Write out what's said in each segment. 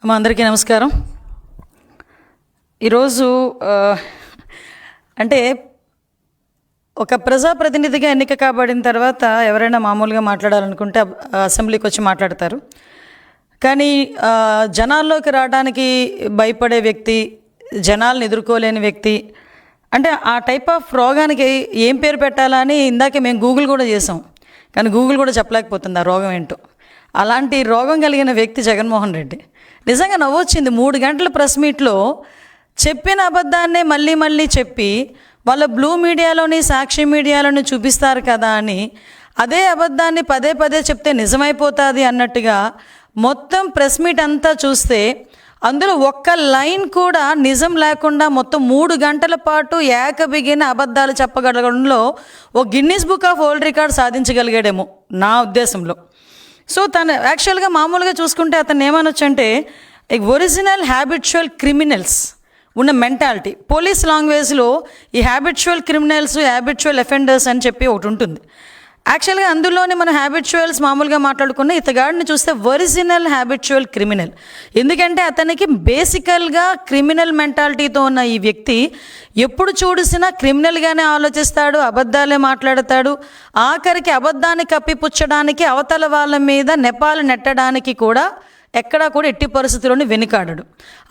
మా అందరికీ నమస్కారం. ఈరోజు అంటే ఒక ప్రజాప్రతినిధిగా ఎన్నిక కాబడిన తర్వాత ఎవరైనా మామూలుగా మాట్లాడాలనుకుంటే అసెంబ్లీకి వచ్చి మాట్లాడతారు. కానీ జనాల్లోకి రావడానికి భయపడే వ్యక్తి, జనాలను ఎదుర్కోలేని వ్యక్తి, అంటే ఆ టైప్ ఆఫ్ రోగానికి ఏం పేరు పెట్టాలా అని ఇందాకే మేము గూగుల్ కూడా చేసాం. కానీ గూగుల్ కూడా చెప్పలేకపోతుంది ఆ రోగం ఏంటో. అలాంటి రోగం కలిగిన వ్యక్తి జగన్మోహన్ రెడ్డి. నిజంగా నవ్వొచ్చింది. 3 గంటల ప్రెస్ మీట్లో చెప్పిన అబద్ధాన్నే మళ్ళీ మళ్ళీ చెప్పి వాళ్ళ బ్లూ మీడియాలోని, సాక్షి మీడియాలోని చూపిస్తారు కదా అని అదే అబద్ధాన్ని పదే పదే చెప్తే నిజమైపోతుంది అన్నట్టుగా మొత్తం ప్రెస్ మీట్ అంతా చూస్తే అందులో ఒక్క లైన్ కూడా నిజం లేకుండా మొత్తం 3 గంటల పాటు ఏకబిగిన అబద్ధాలు చెప్పగలగడంలో ఓ Guinness book of world record సాధించగలిగాడేమో నా ఉద్దేశంలో. సో తను యాక్చువల్గా మామూలుగా చూసుకుంటే అతను ఏమనొచ్చు అంటే ఒరిజినల్ హ్యాబిచువల్ క్రిమినల్స్ ఉన్న మెంటాలిటీ. పోలీస్ లాంగ్వేజ్లో ఈ హ్యాబిచువల్ క్రిమినల్స్, హ్యాబిచువల్ అఫెండర్స్ అని చెప్పి ఒకటి ఉంటుంది. యాక్చువల్గా అందులోనే మనం హ్యాబిచువల్స్ మామూలుగా మాట్లాడుకున్న ఇతగాడిని చూస్తే ఒరిజినల్ హ్యాబిచువల్ క్రిమినల్. ఎందుకంటే అతనికి బేసికల్గా క్రిమినల్ మెంటాలిటీతో ఉన్న ఈ వ్యక్తి ఎప్పుడు చూసినా క్రిమినల్గానే ఆలోచిస్తాడు, అబద్ధాలే మాట్లాడతాడు. ఆఖరికి అబద్ధాన్ని కప్పిపుచ్చడానికి, అవతల వాళ్ళ మీద నెపాలు నెట్టడానికి కూడా ఎక్కడా కూడా ఎట్టి పరిస్థితుల్లోని వెనుకాడడు.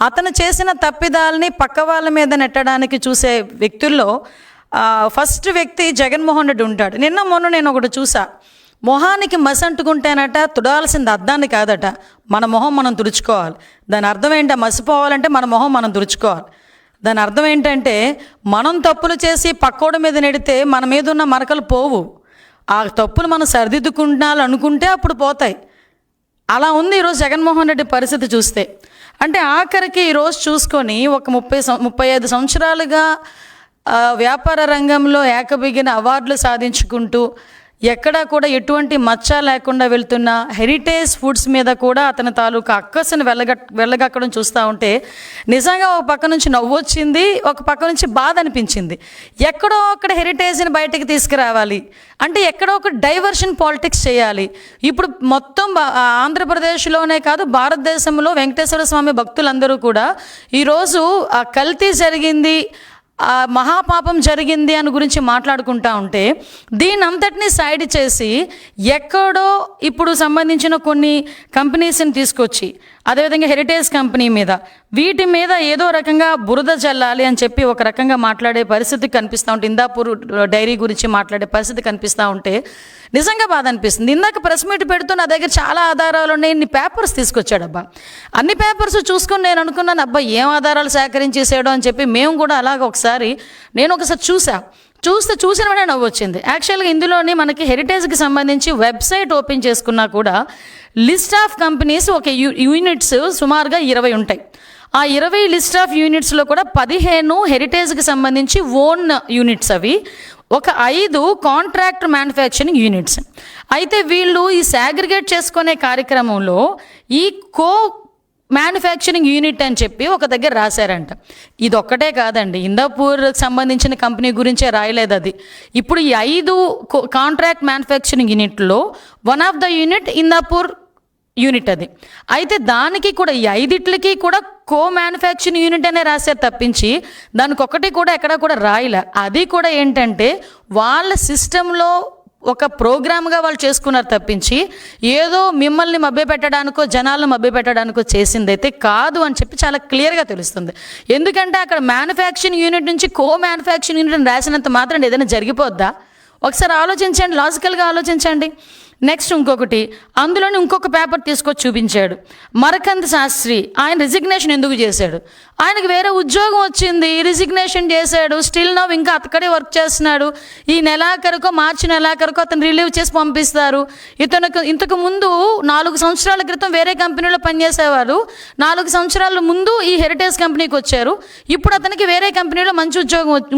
అతను చేసిన తప్పిదాలని పక్క వాళ్ళ మీద నెట్టడానికి చూసే వ్యక్తుల్లో ఫస్ట్ వ్యక్తి జగన్మోహన్ రెడ్డి ఉంటాడు. మొన్న నేను ఒకటి చూసా. మొహానికి మసి అంటుకుంటేనట తుడాల్సింది అద్దాన్ని కాదట, మన మొహం మనం తుడుచుకోవాలి. దాని అర్థం ఏంటో, మసిపోవాలంటే మన మొహం మనం తుడుచుకోవాలి. దాని అర్థం ఏంటంటే మనం తప్పులు చేసి పక్కోడి మీద నెడితే మన మీద ఉన్న మరకలు పోవు. ఆ తప్పులు మనం సరిదిద్దుకుంటాలనుకుంటే అప్పుడు పోతాయి. అలా ఉంది ఈరోజు జగన్మోహన్ రెడ్డి పరిస్థితి చూస్తే. అంటే ఆఖరికి ఈరోజు చూసుకొని ఒక 35 సంవత్సరాలుగా వ్యాపార రంగంలో ఏకబిగిన అవార్డులు సాధించుకుంటూ ఎక్కడా కూడా ఎటువంటి మచ్చ లేకుండా వెళ్తున్న హెరిటేజ్ ఫుడ్స్ మీద కూడా అతని తాలూకా అక్కసును వెళ్ళగక్కడం చూస్తూ ఉంటే నిజంగా ఒక పక్క నుంచి నవ్వొచ్చింది, ఒక పక్క నుంచి బాధ అనిపించింది. ఎక్కడో అక్కడ హెరిటేజ్ని బయటకు తీసుకురావాలి అంటే ఎక్కడో ఒక డైవర్షన్ పాలిటిక్స్ చేయాలి. ఇప్పుడు మొత్తం ఆంధ్రప్రదేశ్లోనే కాదు భారతదేశంలో వెంకటేశ్వర స్వామి భక్తులందరూ కూడా ఈరోజు ఆ కల్తీ జరిగింది, మహాపాపం జరిగింది అని గురించి మాట్లాడుకుంటా ఉంటే దీని అంతటినీ సైడ్ చేసి ఎక్కడో ఇప్పుడు సంబంధించిన కొన్ని కంపెనీస్ని తీసుకొచ్చి అదేవిధంగా హెరిటేజ్ కంపెనీ మీద వీటి మీద ఏదో రకంగా బురద చల్లాలి అని చెప్పి ఒక రకంగా మాట్లాడే పరిస్థితి కనిపిస్తూ ఉంటే, ఇందాపూర్ డైరీ గురించి మాట్లాడే పరిస్థితి కనిపిస్తూ ఉంటే నిజంగా బాధ అనిపిస్తుంది. ఇందాక ప్రెస్ మీట్ పెడుతూ నా దగ్గర చాలా ఆధారాలు ఉన్నాయి, ఇన్ని పేపర్స్ తీసుకొచ్చాడబ్బా. అన్ని పేపర్స్ చూసుకొని నేను అనుకున్నాను, అబ్బా ఏం ఆధారాలు సేకరించేసాడో అని చెప్పి మేము కూడా అలాగ నేను ఒకసారి చూసిన వెంటనే నవ్వు వచ్చింది. యాక్చువల్గా ఇందులోని మనకి హెరిటేజ్కి సంబంధించి వెబ్సైట్ ఓపెన్ చేసుకున్నా కూడా లిస్ట్ ఆఫ్ కంపెనీస్ ఒక యూనిట్స్ సుమారుగా 20 ఉంటాయి. ఆ 20 లిస్ట్ ఆఫ్ యూనిట్స్లో కూడా 15 హెరిటేజ్కి సంబంధించి ఓన్ యూనిట్స్, అవి ఒక 5 కాంట్రాక్ట్ మ్యానుఫ్యాక్చరింగ్ యూనిట్స్. అయితే వీళ్ళు ఈ సాగ్రిగేట్ చేసుకునే కార్యక్రమంలో ఈ మ్యానుఫ్యాక్చరింగ్ యూనిట్ అని చెప్పి ఒక దగ్గర రాశారంట. ఇది ఒక్కటే కాదండి, ఇందాపూర్కి సంబంధించిన కంపెనీ గురించే రాయలేదు అది. ఇప్పుడు ఈ 5 కాంట్రాక్ట్ మ్యానుఫ్యాక్చరింగ్ యూనిట్లో one of the unit Indapur unit అది. అయితే దానికి కూడా ఈ 5టికి కూడా మ్యానుఫ్యాక్చరింగ్ యూనిట్ అనే రాశారు తప్పించి దానికి ఒకటి కూడా ఎక్కడ కూడా రాయలే. అది కూడా ఏంటంటే వాళ్ళ సిస్టంలో ఒక ప్రోగ్రామ్గా వాళ్ళు చేసుకున్నారు తప్పించి ఏదో మిమ్మల్ని మభ్యపెట్టడానికో జనాలను మభ్యపెట్టడానికో చేసిందైతే కాదు అని చెప్పి చాలా క్లియర్గా తెలుస్తుంది. ఎందుకంటే అక్కడ మ్యానుఫ్యాక్చరింగ్ యూనిట్ నుంచి మ్యానుఫ్యాక్చరింగ్ యూనిట్ రాసినంత మాత్రం ఏదైనా జరిగిపోద్దా? ఒకసారి ఆలోచించండి, లాజికల్గా ఆలోచించండి. నెక్స్ట్ ఇంకొకటి, అందులోని ఇంకొక పేపర్ తీసుకొచ్చి చూపించాడు. మరకంద్ శాస్త్రి ఆయన రిజిగ్నేషన్ ఎందుకు చేశాడు? ఆయనకు వేరే ఉద్యోగం వచ్చింది, రిజిగ్నేషన్ చేశాడు. స్టిల్ నవ్ ఇంకా అక్కడే వర్క్ చేస్తున్నాడు. ఈ నెలాఖరుకో మార్చి నెలాఖరుకో అతను రిలీవ్ చేసి పంపిస్తారు. ఇంతకు ముందు 4 సంవత్సరాల క్రితం వేరే కంపెనీలో పనిచేసేవారు. 4 సంవత్సరాల ముందు ఈ హెరిటేజ్ కంపెనీకి వచ్చారు. ఇప్పుడు అతనికి వేరే కంపెనీలో మంచి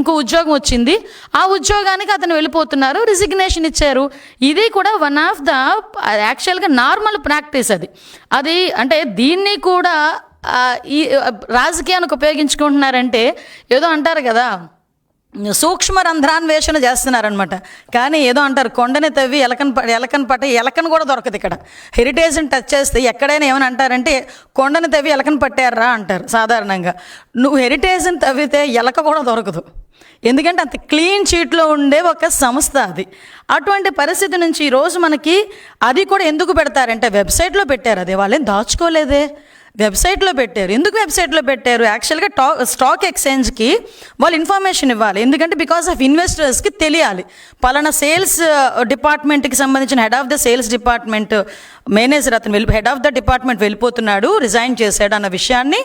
ఇంకో ఉద్యోగం వచ్చింది. ఆ ఉద్యోగానికి అతను వెళ్ళిపోతున్నారు, రిజిగ్నేషన్ ఇచ్చారు. ఇది కూడా వన్ ఆఫ్ ద యాక్చువల్గా నార్మల్ ప్రాక్టీస్ అది అంటే దీన్ని కూడా ఈ రాజకీయానికి ఉపయోగించుకుంటున్నారంటే ఏదో అంటారు కదా, సూక్ష్మ రంధ్రాన్వేషణ చేస్తున్నారనమాట. కానీ ఏదో అంటారు, కొండని తవ్వి ఎలకను కూడా దొరకదు. ఇక్కడ హెరిటేజ్ని టచ్ చేస్తే ఎక్కడైనా ఏమని అంటారంటే కొండని తవ్వి ఎలకను పట్టారా అంటారు సాధారణంగా. నువ్వు హెరిటేజ్ని తవ్వితే ఎలక కూడా దొరకదు, ఎందుకంటే అంత క్లీన్ షీట్లో ఉండే ఒక సంస్థ అది. అటువంటి పరిస్థితి నుంచి ఈరోజు మనకి అది కూడా ఎందుకు పెడతారంటే వెబ్సైట్లో పెట్టారు. అది వాళ్ళేం దాచుకోలేదే, వెబ్సైట్లో పెట్టారు. ఎందుకు వెబ్సైట్లో పెట్టారు? యాక్చువల్గా స్టాక్ ఎక్స్చేంజ్కి వాళ్ళు ఇన్ఫర్మేషన్ ఇవ్వాలి. ఎందుకంటే బికాస్ ఆఫ్ ఇన్వెస్టర్స్కి తెలియాలి, పలానా సేల్స్ డిపార్ట్మెంట్కి సంబంధించిన head of the sales department manager అతను హెడ్ ఆఫ్ ద డిపార్ట్మెంట్ వెళ్ళిపోతున్నాడు, రిజైన్ చేశాడు అన్న విషయాన్ని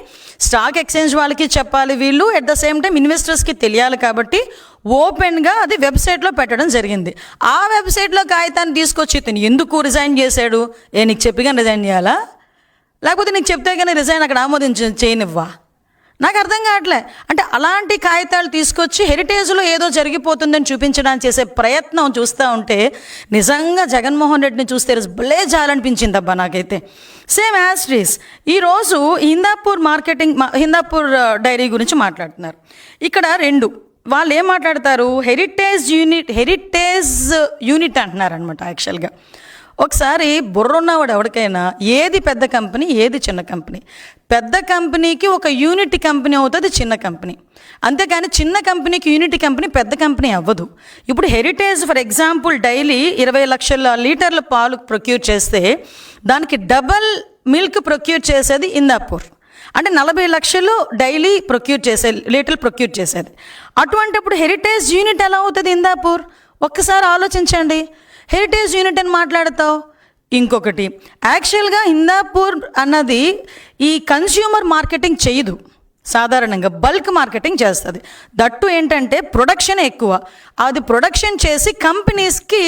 స్టాక్ ఎక్స్చేంజ్ వాళ్ళకి చెప్పాలి వీళ్ళు. అట్ ద సేమ్ టైం ఇన్వెస్టర్స్కి తెలియాలి. కాబట్టి ఓపెన్గా అది వెబ్సైట్లో పెట్టడం జరిగింది. ఆ వెబ్సైట్లో కాగితాన్ని తీసుకొచ్చి ఇతను ఎందుకు రిజైన్ చేశాడు? నీకు చెప్పిగా రిజైన్ చేయాలా, లేకపోతే నీకు చెప్తే కానీ రిజైన్ అక్కడ చేయనివ్వా? నాకు అర్థం కావట్లే. అంటే అలాంటి కాగితాలు తీసుకొచ్చి హెరిటేజ్లో ఏదో జరిగిపోతుందని చూపించడానికి చేసే ప్రయత్నం చూస్తూ ఉంటే నిజంగా జగన్మోహన్ రెడ్డిని చూస్తే భలే జాలనిపించింది అబ్బా నాకైతే. సేమ్ యాస్ట్రీస్ ఈరోజు హిందాపూర్ డైరీ గురించి మాట్లాడుతున్నారు. ఇక్కడ వాళ్ళు ఏం మాట్లాడతారు, హెరిటేజ్ యూనిట్ అంటున్నారు అనమాట. యాక్చువల్గా ఒకసారి బుర్రున్నవాడు ఎవరికైనా ఏది పెద్ద కంపెనీ ఏది చిన్న కంపెనీ, పెద్ద కంపెనీకి ఒక యూనిట్ కంపెనీ అవుతుంది చిన్న కంపెనీ, అంతేకాని చిన్న కంపెనీకి యూనిట్ కంపెనీ పెద్ద కంపెనీ అవ్వదు. ఇప్పుడు హెరిటేజ్ ఫర్ ఎగ్జాంపుల్ డైలీ 20 లక్షల లీటర్ల పాలు ప్రొక్యూర్ చేస్తే దానికి డబల్ మిల్క్ ప్రొక్యూర్ చేసేది హిందాపూర్. అంటే 40 లక్షలు డైలీ లీటర్లు ప్రొక్యూర్ చేసేది. అటువంటిప్పుడు హెరిటేజ్ యూనిట్ ఎలా అవుతుంది హిందాపూర్? ఒక్కసారి ఆలోచించండి. హెరిటేజ్ యూనిట్ అని మాట్లాడతావు. ఇంకొకటి, యాక్చువల్గా హిందాపూర్ అన్నది ఈ కన్స్యూమర్ మార్కెటింగ్ చేయదు, సాధారణంగా బల్క్ మార్కెటింగ్ చేస్తుంది. దట్టు ఏంటంటే ప్రొడక్షన్ ఎక్కువ. అది ప్రొడక్షన్ చేసి కంపెనీస్కి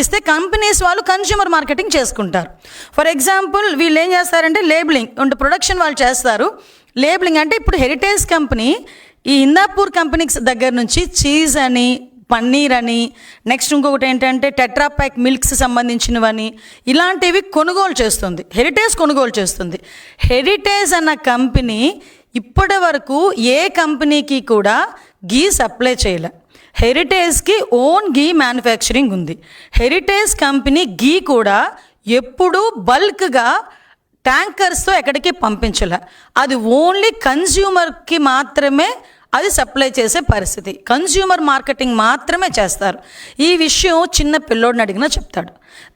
ఇస్తే కంపెనీస్ వాళ్ళు కన్స్యూమర్ మార్కెటింగ్ చేసుకుంటారు. ఫర్ ఎగ్జాంపుల్ వీళ్ళు ఏం చేస్తారంటే లేబులింగ్ అంటే ప్రొడక్షన్ వాళ్ళు చేస్తారు. లేబులింగ్ అంటే ఇప్పుడు హెరిటేజ్ కంపెనీ ఈ హిందాపూర్ కంపెనీకి దగ్గర నుంచి చీజ్ అని, పన్నీర్ అని, నెక్స్ట్ ఇంకొకటి ఏంటంటే టెట్రాప్యాక్ మిల్క్స్ సంబంధించినవని ఇలాంటివి కొనుగోలు చేస్తుంది, హెరిటేజ్ కొనుగోలు చేస్తుంది. హెరిటేజ్ అన్న కంపెనీ ఇప్పటి వరకు ఏ కంపెనీకి కూడా గీ సప్లై చేయలే. హెరిటేజ్కి ఓన్ గీ మ్యానుఫ్యాక్చరింగ్ ఉంది. హెరిటేజ్ కంపెనీ గీ కూడా ఎప్పుడూ బల్క్గా ట్యాంకర్స్తో ఎక్కడికి పంపించలే. అది ఓన్లీ కన్జ్యూమర్కి మాత్రమే అది సప్లై చేసే పరిస్థితి. కన్జ్యూమర్ మార్కెటింగ్ మాత్రమే చేస్తారు. ఈ విషయం చిన్న పిల్లోడిని అడిగినా చెప్తాడు.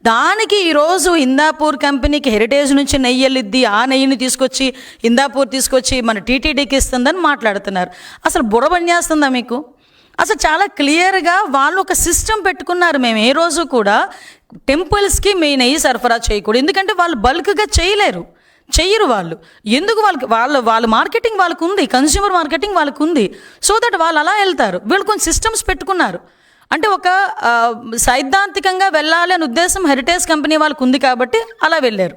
దానికి ఈరోజు హిందాపూర్ కంపెనీకి హెరిటేజ్ నుంచి నెయ్యి వెళ్ళిద్ది, ఆ నెయ్యిని తీసుకొచ్చి హిందాపూర్ తీసుకొచ్చి మన టీటీడీకి ఇస్తుందని మాట్లాడుతున్నారు. అసలు బుర్ర పనిచేస్తుందా మీకు? అసలు చాలా క్లియర్గా వాళ్ళు ఒక సిస్టమ్ పెట్టుకున్నారు. మేము ఏ రోజు కూడా టెంపుల్స్కి మీ నెయ్యి సరఫరా చేయకూడదు, ఎందుకంటే వాళ్ళు బల్క్గా చెయ్యరు వాళ్ళు. ఎందుకు వాళ్ళ మార్కెటింగ్ వాళ్ళకు ఉంది, కన్స్యూమర్ మార్కెటింగ్ వాళ్ళకు ఉంది. సో దట్ వాళ్ళు అలా వెళ్తారు. వీళ్ళు కొన్ని సిస్టమ్స్ పెట్టుకున్నారు. అంటే ఒక సైద్ధాంతికంగా వెళ్ళాలి అనే ఉద్దేశం హెరిటేజ్ కంపెనీ వాళ్ళకు ఉంది కాబట్టి అలా వెళ్ళారు.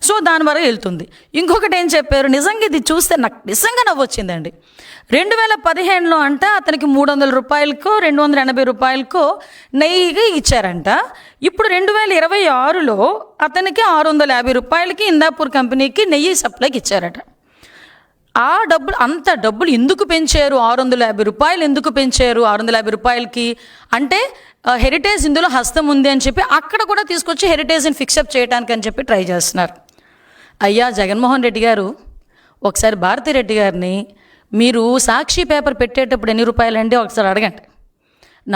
సో దాని వరకు వెళ్తుంది. ఇంకొకటి ఏం చెప్పారు, నిజంగా ఇది చూస్తే నాకు నిజంగా నవ్వొచ్చిందండి. 2015లో అంట అతనికి 300 రూపాయలకో 280 రూపాయలకో నెయ్యి ఇచ్చారంట. ఇప్పుడు 2026లో అతనికి 650 రూపాయలకి హిందాపూర్ కంపెనీకి నెయ్యి సప్లైకి ఇచ్చారట. అంత డబ్బులు ఎందుకు పెంచారు? 650 రూపాయలు ఎందుకు పెంచారు? 650 రూపాయలకి అంటే హెరిటేజ్ ఇందులో హస్తం ఉంది అని చెప్పి అక్కడ కూడా తీసుకొచ్చి హెరిటేజ్ని ఫిక్సప్ చేయడానికి అని చెప్పి ట్రై చేస్తున్నారు. అయ్యా జగన్మోహన్ రెడ్డి గారు, ఒకసారి భారతిరెడ్డి గారిని మీరు సాక్షి పేపర్ పెట్టేటప్పుడు ఎన్ని రూపాయలండి ఒకసారి అడగండి.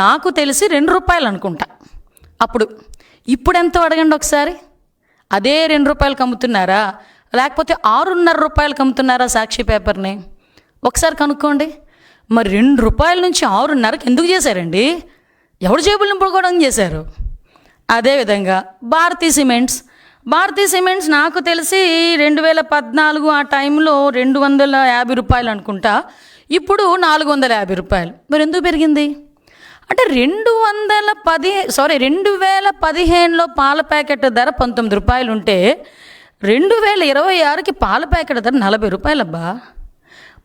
నాకు తెలిసి 2 రూపాయలు అనుకుంటా అప్పుడు. ఇప్పుడు ఎంతో అడగండి ఒకసారి. అదే 2 రూపాయలకి అమ్ముతున్నారా, లేకపోతే 6.5 రూపాయలకి అమ్ముతున్నారా సాక్షి పేపర్ని? ఒకసారి కనుక్కోండి. మరి 2 రూపాయల నుంచి 6.5కి ఎందుకు చేశారండి? ఎవడు జేబులు నింపుకోవడం చేశారు? అదేవిధంగా భారతీ సిమెంట్స్ నాకు తెలిసి 2014 ఆ టైంలో 250 రూపాయలు అనుకుంటా, ఇప్పుడు 450 రూపాయలు. మరి ఎందుకు పెరిగింది? అంటే 2015లో పాల ప్యాకెట్ ధర 19 రూపాయలు ఉంటే 2026కి పాల ప్యాకెట్ ధర 40 రూపాయలు. అబ్బా,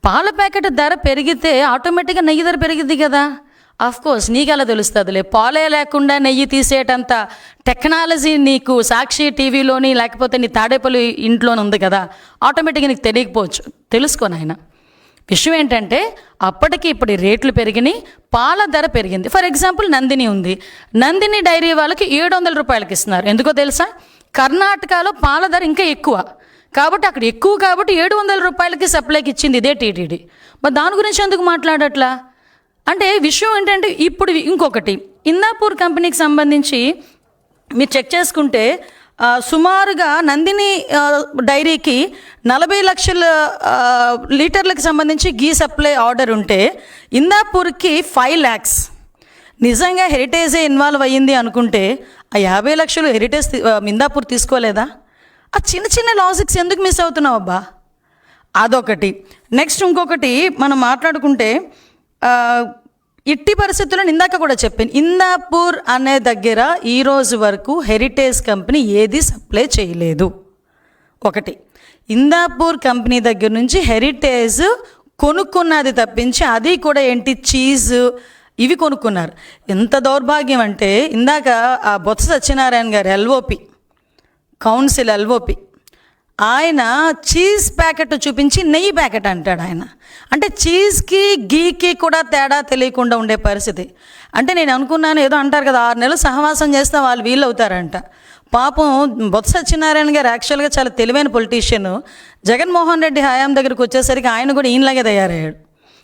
పాల ప్యాకెట్ ధర పెరిగితే ఆటోమేటిక్గా నెయ్యి ధర పెరిగిద్ది కదా. ఆఫ్కోర్స్ నీకు ఎలా తెలుస్తుందిలే, పాలే లేకుండా నెయ్యి తీసేటంత టెక్నాలజీ నీకు సాక్షి టీవీలోని లేకపోతే నీ తాడేపల్లి ఇంట్లోనే ఉంది కదా, ఆటోమేటిక్గా నీకు తెలియకపోవచ్చు. తెలుసుకో నాయన, విషయం ఏంటంటే అప్పటికి ఇప్పుడు రేట్లు పెరిగినాయి, పాల ధర పెరిగింది. ఫర్ ఎగ్జాంపుల్ నందిని ఉంది, నందిని డైరీ వాళ్ళకి 700 రూపాయలకి ఇస్తున్నారు. ఎందుకో తెలుసా? కర్ణాటకలో పాల ధర ఇంకా ఎక్కువ కాబట్టి అక్కడ ఎక్కువ కాబట్టి 700 రూపాయలకి సప్లైకి ఇచ్చింది ఇదే టీటీడీ. మరి దాని గురించి ఎందుకు మాట్లాడట్లా అంటే విషయం ఏంటంటే ఇప్పుడు ఇంకొకటి ఇందాపూర్ కంపెనీకి సంబంధించి మీరు చెక్ చేసుకుంటే సుమారుగా నందిని డైరీకి 40 లక్షల లీటర్లకు సంబంధించి గీ సప్లై ఆర్డర్ ఉంటే ఇందాపూర్కి 5 lakhs. నిజంగా హెరిటేజే ఇన్వాల్వ్ అయ్యింది అనుకుంటే ఆ 50 లక్షలు హెరిటేజ్ ఇందాపూర్ తీసుకోలేదా? ఆ చిన్న చిన్న లాజిక్స్ ఎందుకు మిస్ అవుతున్నావు అబ్బా? అదొకటి. నెక్స్ట్ ఇంకొకటి మనం మాట్లాడుకుంటే ఇట్టి పరిస్థితుల్లో ఇందాక కూడా చెప్పాను, ఇందాపూర్ అనే దగ్గర ఈరోజు వరకు హెరిటేజ్ కంపెనీ ఏది సప్లై చేయలేదు. ఒకటి, ఇందాపూర్ కంపెనీ దగ్గర నుంచి హెరిటేజ్ కొనుక్కున్నది తప్పించి అది కూడా ఏంటి చీజ్ ఇవి కొనుక్కున్నారు. ఎంత దౌర్భాగ్యం అంటే ఇందాక ఆ బొత్స సత్యనారాయణ గారు ఎల్ఓపి కౌన్సిల్ ఎల్ఓపి ఆయన చీజ్ ప్యాకెట్ చూపించి నెయ్యి ప్యాకెట్ అంటాడు ఆయన. అంటే చీజ్కి గీకి కూడా తేడా తెలియకుండా ఉండే పరిస్థితి. అంటే నేను అనుకున్నాను ఏదో అంటారు కదా 6 నెలలు సహవాసం చేస్తే వాళ్ళు వీళ్ళు అవుతారంట. పాపం బొత్స సత్యనారాయణ గారు యాక్చువల్గా చాలా తెలివైన పొలిటీషియన్. జగన్మోహన్ రెడ్డి హయాం దగ్గరికి వచ్చేసరికి ఆయన కూడా ఈయనలాగే తయారయ్యాడు.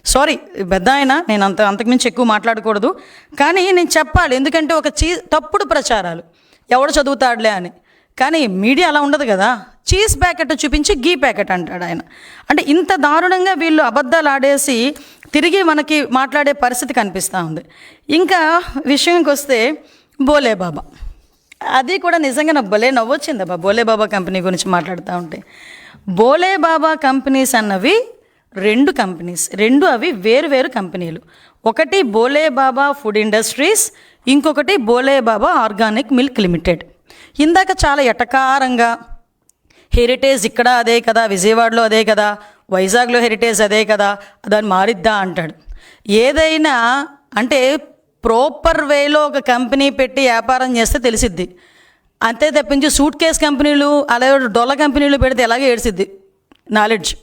సారీ పెద్ద ఆయన, నేను అంతకుమించి ఎక్కువ మాట్లాడకూడదు కానీ నేను చెప్పాలి. ఎందుకంటే ఒక తప్పుడు ప్రచారాలు ఎవడు చదువుతాడులే అని. కానీ మీడియా అలా ఉండదు కదా, చీజ్ ప్యాకెట్ చూపించి గీ ప్యాకెట్ అంటాడు ఆయన. అంటే ఇంత దారుణంగా వీళ్ళు అబద్ధాలు ఆడేసి తిరిగి మనకి మాట్లాడే పరిస్థితి కనిపిస్తూ ఉంది. ఇంకా విషయంకి వస్తే బోలేబాబా, అది కూడా నిజంగా నాకు భలే నవ్వొచ్చిందబ్బా బోలేబాబా కంపెనీ గురించి మాట్లాడుతూ ఉంటే. బోలేబాబా కంపెనీస్ అన్నవి 2 కంపెనీస్, అవి వేరు కంపెనీలు. ఒకటి బోలేబాబా ఫుడ్ ఇండస్ట్రీస్, ఇంకొకటి బోలేబాబా ఆర్గానిక్ మిల్క్ లిమిటెడ్. ఇందాక చాలా ఎటకారంగా హెరిటేజ్ ఇక్కడ అదే కదా, విజయవాడలో అదే కదా, వైజాగ్లో హెరిటేజ్ అదే కదా, దాన్ని మారిద్దా అంటాడు. ఏదైనా అంటే ప్రాపర్ వేలో ఒక కంపెనీ పెట్టి వ్యాపారం చేస్తే తెలిసిద్ది. అంతే తప్పించి సూట్ కేస్ కంపెనీలు అలాగే డొల్ల కంపెనీలు పెడితే ఎలాగే ఏడ్చిద్ది నాలెడ్జ్.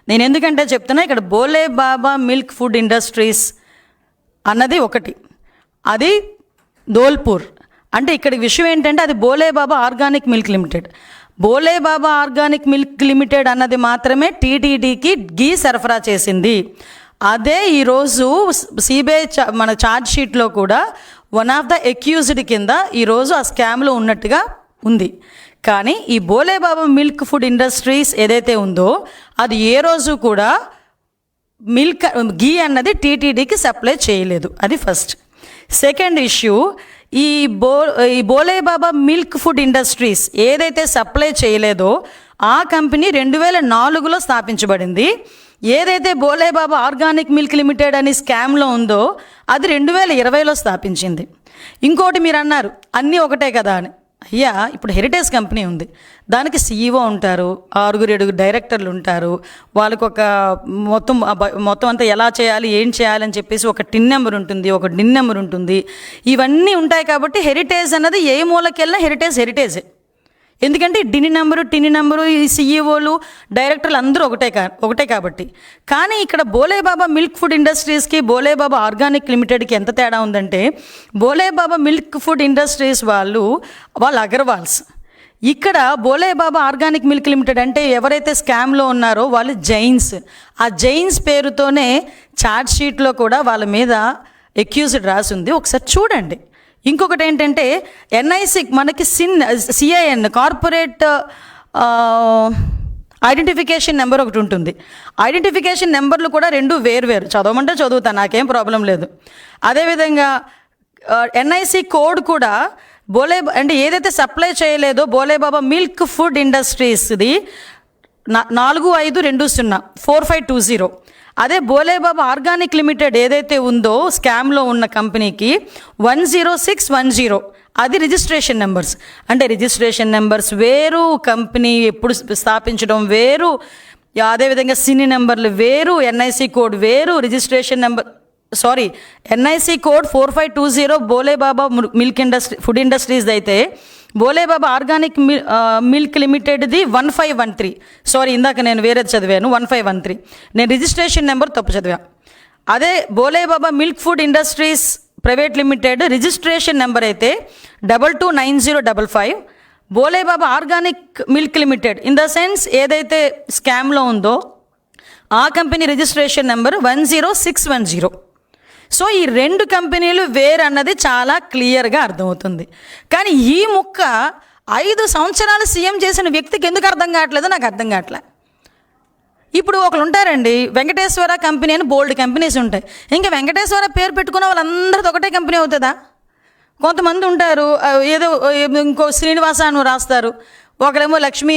నేను ఎందుకంటే చెప్తున్నా, ఇక్కడ బోలేబాబా మిల్క్ ఫుడ్ ఇండస్ట్రీస్ అన్నది ఒకటి, అది ధోల్పూర్. అంటే ఇక్కడ విషయం ఏంటంటే అది Bhole Baba organic milk limited. Bhole Baba organic milk limited అన్నది మాత్రమే టీటీడీకి గీ సరఫరా చేసింది. అదే ఈరోజు సిబిఐ మన ఛార్జ్ షీట్లో కూడా వన్ ఆఫ్ ద అక్యూజ్డ్ కింద ఈరోజు ఆ స్కామ్లో ఉన్నట్టుగా ఉంది. కానీ ఈ బోలేబాబా మిల్క్ ఫుడ్ ఇండస్ట్రీస్ ఏదైతే ఉందో అది ఏ రోజు కూడా గీ అన్నది టీటీడీకి సప్లై చేయలేదు. అది ఫస్ట్. సెకండ్ ఇష్యూ, ఈ బోలేబాబా మిల్క్ ఫుడ్ ఇండస్ట్రీస్ ఏదైతే సప్లై చేయలేదో ఆ కంపెనీ 2004లో స్థాపించబడింది. ఏదైతే బోలేబాబా ఆర్గానిక్ మిల్క్ లిమిటెడ్ అని స్కామ్లో ఉందో అది 2020లో స్థాపించింది. ఇంకోటి మీరు అన్నారు అన్నీ ఒకటే కదా అని. అయ్యా, ఇప్పుడు హెరిటేజ్ కంపెనీ ఉంది, దానికి సీఈఓ ఉంటారు, 6-7 డైరెక్టర్లు ఉంటారు, వాళ్ళకు ఒక మొత్తం అంతా ఎలా చేయాలి ఏం చేయాలని చెప్పేసి ఒక టిన్ నెంబర్ ఉంటుంది, ఒక డిన్ నెంబర్ ఉంటుంది, ఇవన్నీ ఉంటాయి. కాబట్టి హెరిటేజ్ అన్నది ఏ మూలకెళ్ళినా హెరిటేజే. ఎందుకంటే టిన్ నెంబరు ఈ సీఈఓలు డైరెక్టర్లు అందరూ ఒకటే కాబట్టి. కానీ ఇక్కడ బోలేబాబా మిల్క్ ఫుడ్ ఇండస్ట్రీస్కి బోలేబాబా ఆర్గానిక్ లిమిటెడ్కి ఎంత తేడా ఉందంటే, బోలేబాబా మిల్క్ ఫుడ్ ఇండస్ట్రీస్ వాళ్ళు అగర్వాల్స్. ఇక్కడ బోలేబాబా ఆర్గానిక్ మిల్క్ లిమిటెడ్ అంటే ఎవరైతే స్కామ్లో ఉన్నారో వాళ్ళు జైన్స్. ఆ జైన్స్ పేరుతోనే ఛార్జ్ షీట్లో కూడా వాళ్ళ మీద అక్యూజ్డ్ రాసి ఉంది, ఒకసారి చూడండి. ఇంకొకటి ఏంటంటే ఎన్ఐసి మనకి సిఐఎన్ కార్పొరేట్ ఐడెంటిఫికేషన్ నెంబర్ ఒకటి ఉంటుంది. ఐడెంటిఫికేషన్ నెంబర్లు కూడా 2 వేరు. చదవమంటే చదువుతాను, నాకేం ప్రాబ్లం లేదు. అదేవిధంగా ఎన్ఐసి కోడ్ కూడా అంటే ఏదైతే సప్లై చేయలేదో బోలేబాబా మిల్క్ ఫుడ్ ఇండస్ట్రీస్ది 4520 4520. అదే బోలేబాబా ఆర్గానిక్ లిమిటెడ్ ఏదైతే ఉందో స్కామ్లో ఉన్న కంపెనీకి 10610, అది రిజిస్ట్రేషన్ నెంబర్స్. అంటే రిజిస్ట్రేషన్ నెంబర్స్ వేరు, కంపెనీ ఎప్పుడు స్థాపించడం వేరు, అదేవిధంగా సిని నెంబర్లు వేరు, ఎన్ఐసి కోడ్ వేరు, registration number NIC code 4520 Bhole Baba milk food industries అయితే బోలేబాబా ఆర్గానిక్ మిల్క్ లిమిటెడ్ది 1513. సారీ, ఇందాక నేను వేరేది చదివాను, 1513. నేను రిజిస్ట్రేషన్ నెంబర్ తప్పు చదివా. అదే Bhole Baba milk food industries private limited registration number అయితే 229055. Bhole Baba organic milk limited in the sense ఏదైతే స్కామ్లో ఉందో ఆ కంపెనీ రిజిస్ట్రేషన్ నెంబర్ 10610. సో ఈ రెండు కంపెనీలు వేరన్నది చాలా క్లియర్గా అర్థమవుతుంది. కానీ ఈ ముక్క 5 సంవత్సరాలు సీఎం చేసిన వ్యక్తికి ఎందుకు అర్థం కావట్లేదో నాకు అర్థం కావట్లే. ఇప్పుడు ఒకరు ఉంటారండి, వెంకటేశ్వర కంపెనీ అని బోల్డ్ కంపెనీస్ ఉంటాయి. ఇంకా వెంకటేశ్వర పేరు పెట్టుకున్న వాళ్ళందరితో ఒకటే కంపెనీ అవుతుందా? కొంతమంది ఉంటారు, ఏదో ఇంకో శ్రీనివాస అని రాస్తారు, ఒకరేమో లక్ష్మి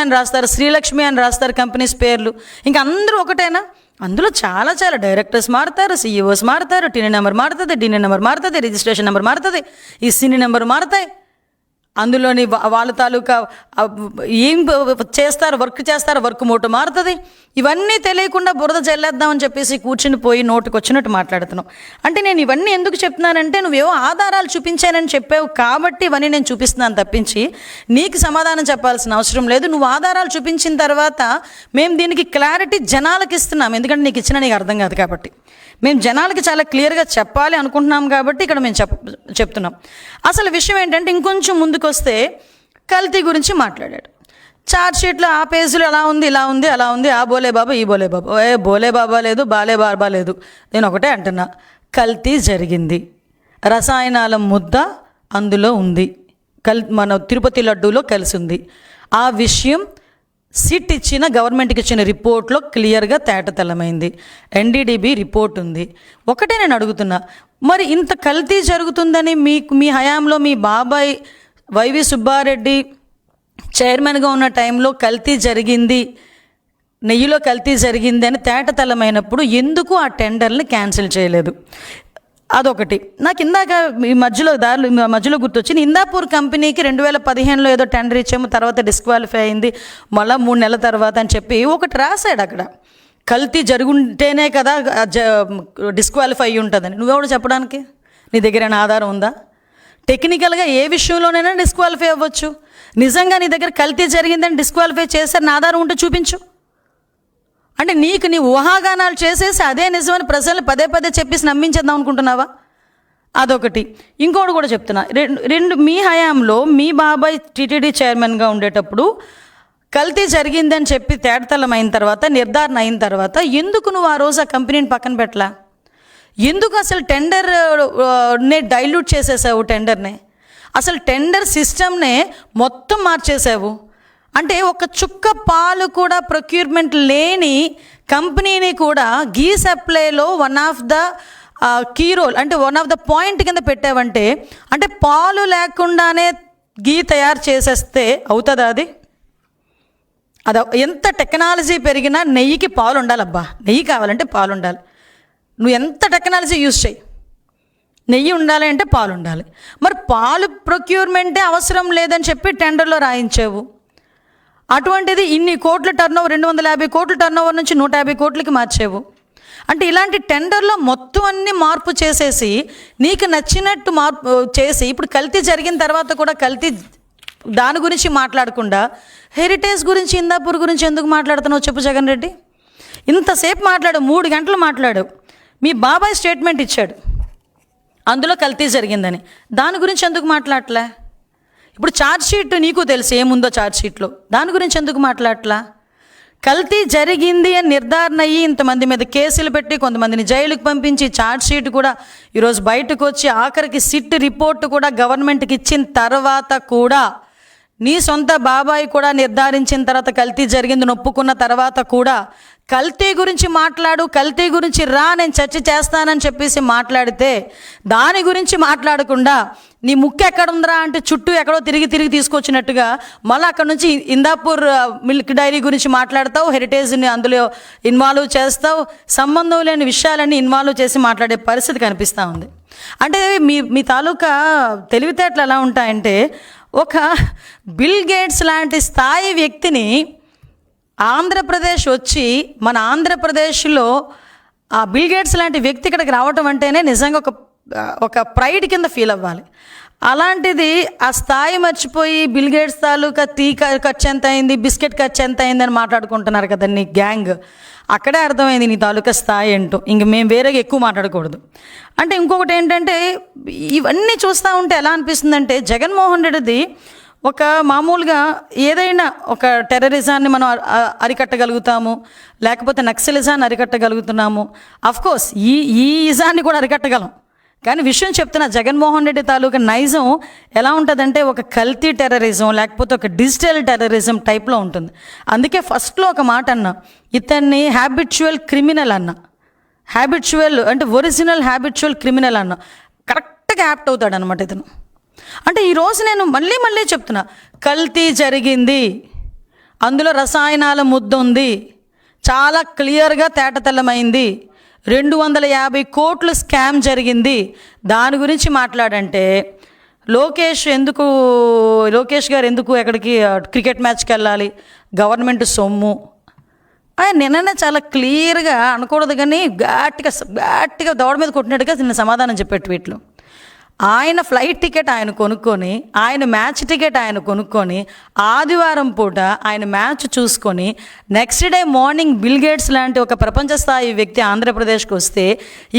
అని రాస్తారు, శ్రీలక్ష్మి అని రాస్తారు కంపెనీస్ పేర్లు. ఇంకా అందరూ ఒకటేనా? అందులో చాలా చాలా డైరెక్టర్స్ మారుతారు, సీఈఓస్ మారుతారు, టీనీ నెంబర్ మారుతుంది, డీనీ నెంబర్ మారుతుంది, రిజిస్ట్రేషన్ నెంబర్ మారుతుంది, ఈ సినీ నెంబర్ మారుతాయి. అందులోని వాళ్ళ తాలూకా ఏం చేస్తారు, వర్క్ మోటో మారుతుంది. ఇవన్నీ తెలియకుండా బురద జల్లేద్దామని చెప్పేసి కూర్చుని పోయి నోటికి వచ్చినట్టు మాట్లాడుతున్నావు. అంటే నేను ఇవన్నీ ఎందుకు చెప్తున్నానంటే, నువ్వేవో ఆధారాలు చూపించానని చెప్పావు కాబట్టి ఇవన్నీ నేను చూపిస్తున్నాను తప్పించి నీకు సమాధానం చెప్పాల్సిన అవసరం లేదు. నువ్వు ఆధారాలు చూపించిన తర్వాత మేము దీనికి క్లారిటీ జనాలకు ఇస్తున్నాం, ఎందుకంటే నీకు ఇచ్చినా నీకు అర్థం కాదు కాబట్టి. మేము జనాలకి చాలా క్లియర్గా చెప్పాలి అనుకుంటున్నాం కాబట్టి ఇక్కడ మేము చెప్తున్నాం. అసలు విషయం ఏంటంటే, ఇంకొంచెం ముందుకు వస్తే కల్తీ గురించి మాట్లాడాడు. చార్జ్ షీట్లో ఆ పేజీలో అలా ఉంది, ఇలా ఉంది, అలా ఉంది, ఆ బోలేబాబా ఈ బోలేబాబా. బోలేబాబా లేదు, బాబా లేదు. నేను ఒకటే అంటున్నా, కల్తీ జరిగింది. రసాయనాల ముద్ద అందులో ఉంది, మన తిరుపతి లడ్డూలో కలిసి ఉంది. ఆ విషయం సిట్ ఇచ్చిన గవర్నమెంట్కి ఇచ్చిన రిపోర్ట్లో క్లియర్గా తేటతెల్లమైంది. ఎన్డీడీబీ రిపోర్ట్ ఉంది. ఒకటే నేను అడుగుతున్నా, మరి ఇంత కల్తీ జరుగుతుందని మీ హయాంలో మీ బాబాయ్ వైవి సుబ్బారెడ్డి చైర్మన్గా ఉన్న టైంలో కల్తీ జరిగింది, నెయ్యిలో కల్తీ జరిగింది అని తేటతెల్లమైనప్పుడు ఎందుకు ఆ టెండర్ని క్యాన్సిల్ చేయలేదు? అదొకటి. నాకు ఇందాక ఈ మధ్యలో గుర్తొచ్చింది, ఇందాపూర్ కంపెనీకి 2015లో ఏదో టెండర్ ఇచ్చాము, తర్వాత డిస్క్వాలిఫై అయింది, మళ్ళీ 3 నెలల తర్వాత అని చెప్పి ఒకటి రాశాడు అక్కడ. కల్తీ జరుగుంటేనే కదా డిస్క్వాలిఫై అయ్యి ఉంటుందని. నువ్వెవడు చెప్పడానికి? నీ దగ్గర ఏమైనా ఆధారం ఉందా? టెక్నికల్గా ఏ విషయంలోనైనా డిస్క్వాలిఫై అవ్వచ్చు. నిజంగా నీ దగ్గర కల్తీ జరిగిందని డిస్క్వాలిఫై చేశారని ఆధారం ఉంటే చూపించు. అంటే నీ ఊహాగానాలు చేసేసి అదే నిజమని ప్రజలు పదే చెప్పేసి నమ్మించేద్దాం అనుకుంటున్నావా? అదొకటి. ఇంకోటి కూడా చెప్తున్నా, మీ హయాంలో మీ బాబాయ్ టీటీడీ చైర్మన్గా ఉండేటప్పుడు కల్తీ జరిగిందని చెప్పి తేటతెల్లమైన తర్వాత, నిర్ధారణ అయిన తర్వాత ఎందుకు నువ్వు ఆ రోజు ఆ కంపెనీని పక్కన పెట్టలా? ఎందుకు అసలు టెండర్నే డైల్యూట్ చేసేసావు? టెండర్నే అసలు టెండర్ సిస్టమ్నే మొత్తం మార్చేసావు. అంటే ఒక చుక్క పాలు కూడా ప్రొక్యూర్మెంట్ లేని కంపెనీని కూడా గీ సప్లైలో one of the key role, అంటే వన్ ఆఫ్ ద పాయింట్ కింద పెట్టావంటే, అంటే పాలు లేకుండానే గీ తయారు చేసేస్తే అవుతుందా? అది ఎంత టెక్నాలజీ పెరిగినా నెయ్యికి పాలు ఉండాలబ్బా. నెయ్యి కావాలంటే పాలు ఉండాలి. నువ్వు ఎంత టెక్నాలజీ యూజ్ చేయి, నెయ్యి ఉండాలి అంటే పాలు ఉండాలి. మరి పాలు ప్రొక్యూర్మెంటే అవసరం లేదని చెప్పి టెండర్లో రాయించావు. అటువంటిది ఇన్ని కోట్ల టర్నోవర్, 250 కోట్ల టర్నోవర్ నుంచి 150 కోట్లకి మార్చావు. అంటే ఇలాంటి టెండర్లో మొత్తం అన్ని మార్పు చేసేసి నీకు నచ్చినట్టు మార్పు చేసి, ఇప్పుడు కల్తీ జరిగిన తర్వాత కూడా కల్తీ దాని గురించి మాట్లాడకుండా హెరిటేజ్ గురించి, ఇందాపూర్ గురించి ఎందుకు మాట్లాడుతున్నావు చెప్పు జగన్ రెడ్డి? ఇంతసేపు మాట్లాడు, 3 గంటలు మాట్లాడు. మీ బాబాయ్ స్టేట్మెంట్ ఇచ్చాడు అందులో కల్తీ జరిగిందని, దాని గురించి ఎందుకు మాట్లాడలే? ఇప్పుడు ఛార్జ్ షీట్ నీకు తెలుసు ఏముందో ఛార్జ్ షీట్లో, దాని గురించి ఎందుకు మాట్లాడలా? కల్తీ జరిగింది అని నిర్ధారణ అయ్యి ఇంతమంది మీద కేసులు పెట్టి కొంతమందిని జైలుకు పంపించి ఛార్జ్ షీట్ కూడా ఈరోజు బయటకు వచ్చి ఆఖరికి సిట్ రిపోర్టు కూడా గవర్నమెంట్కి ఇచ్చిన తర్వాత కూడా, నీ సొంత బాబాయ్ కూడా నిర్ధారించిన తర్వాత కల్తీ జరిగింది ఒప్పుకున్న తర్వాత కూడా కల్తీ గురించి మాట్లాడు, కల్తీ గురించి రా, నేను చర్చ చేస్తానని చెప్పేసి మాట్లాడితే, దాని గురించి మాట్లాడకుండా నీ ముక్కు ఎక్కడుందిరా అంటే చుట్టూ ఎక్కడో తిరిగి తీసుకొచ్చినట్టుగా మళ్ళీ అక్కడ నుంచి ఇందాపూర్ మిల్క్ డైరీ గురించి మాట్లాడతావు, హెరిటేజ్ని అందులో ఇన్వాల్వ్ చేస్తావు, సంబంధం లేని విషయాలన్నీ ఇన్వాల్వ్ చేసి మాట్లాడే పరిస్థితి కనిపిస్తూ ఉంది. అంటే మీ తాలూకా తెలివితేటలు ఎలా ఉంటాయంటే, ఒక బిల్ గేట్స్ లాంటి స్థాయి వ్యక్తిని ఆంధ్రప్రదేశ్ వచ్చి, మన ఆంధ్రప్రదేశ్లో ఆ బిల్ గేట్స్ లాంటి వ్యక్తి ఇక్కడికి రావటం అంటేనే నిజంగా ఒక ప్రైడ్ కింద ఫీల్ అవ్వాలి. అలాంటిది ఆ స్థాయి మర్చిపోయి బిల్ గేట్స్ తాలూకా టీ ఖర్చు ఎంత అయింది, బిస్కెట్ ఖర్చు ఎంత అయిందని మాట్లాడుకుంటున్నారు కదా నీ గ్యాంగ్. అక్కడే అర్థమైంది నీ తాలూకా స్థాయి ఏంటో. ఇంక మేము వేరేగా ఎక్కువ మాట్లాడకూడదు. అంటే ఇంకొకటి ఏంటంటే, ఇవన్నీ చూస్తూ ఉంటే ఎలా అనిపిస్తుందంటే, జగన్మోహన్ రెడ్డిది ఒక మామూలుగా ఏదైనా ఒక టెర్రరిజాన్ని మనం అరికట్టగలుగుతాము, లేకపోతే నక్సలిజాన్ని అరికట్టగలుగుతున్నాము. అఫ్కోర్స్ ఈ ఇజాన్ని కూడా అరికట్టగలం. కానీ విషయం చెప్తున్నా, జగన్మోహన్ రెడ్డి తాలూకా నైజం ఎలా ఉంటుందంటే ఒక కల్తీ టెర్రరిజం లేకపోతే ఒక డిజిటల్ టెర్రరిజం టైప్లో ఉంటుంది. అందుకే ఫస్ట్లో ఒక మాట అన్నా, ఇతన్ని హ్యాబిచువల్ క్రిమినల్ అన్న. హ్యాబిచువల్ అంటే ఒరిజినల్ హ్యాబిచువల్ క్రిమినల్ అన్న. కరెక్ట్గా యాప్ట్ అవుతాడు అనమాట ఇతను. అంటే ఈరోజు నేను మళ్ళీ చెప్తున్నా, కల్తీ జరిగింది, అందులో రసాయనాల ముద్ద ఉంది, చాలా క్లియర్గా తేటతెల్లమైంది, 250 కోట్లు స్కామ్ జరిగింది. దాని గురించి మాట్లాడంటే లోకేష్ గారు ఎందుకు ఎక్కడికి క్రికెట్ మ్యాచ్కి వెళ్ళాలి, గవర్నమెంట్ సొమ్ము. ఆయన నిన్ననే చాలా క్లియర్గా అనకూడదు కానీ గట్టిగా దవడ మీద కొట్టినట్టుగా నిన్న సమాధానం చెప్పే ట్వీట్లో. ఆయన ఫ్లైట్ టికెట్ ఆయన కొనుక్కొని, ఆయన మ్యాచ్ టికెట్ ఆయన కొనుక్కొని, ఆదివారం పూట ఆయన మ్యాచ్ చూసుకొని, next day morning bill gates లాంటి ఒక ప్రపంచ స్థాయి వ్యక్తి ఆంధ్రప్రదేశ్కి వస్తే,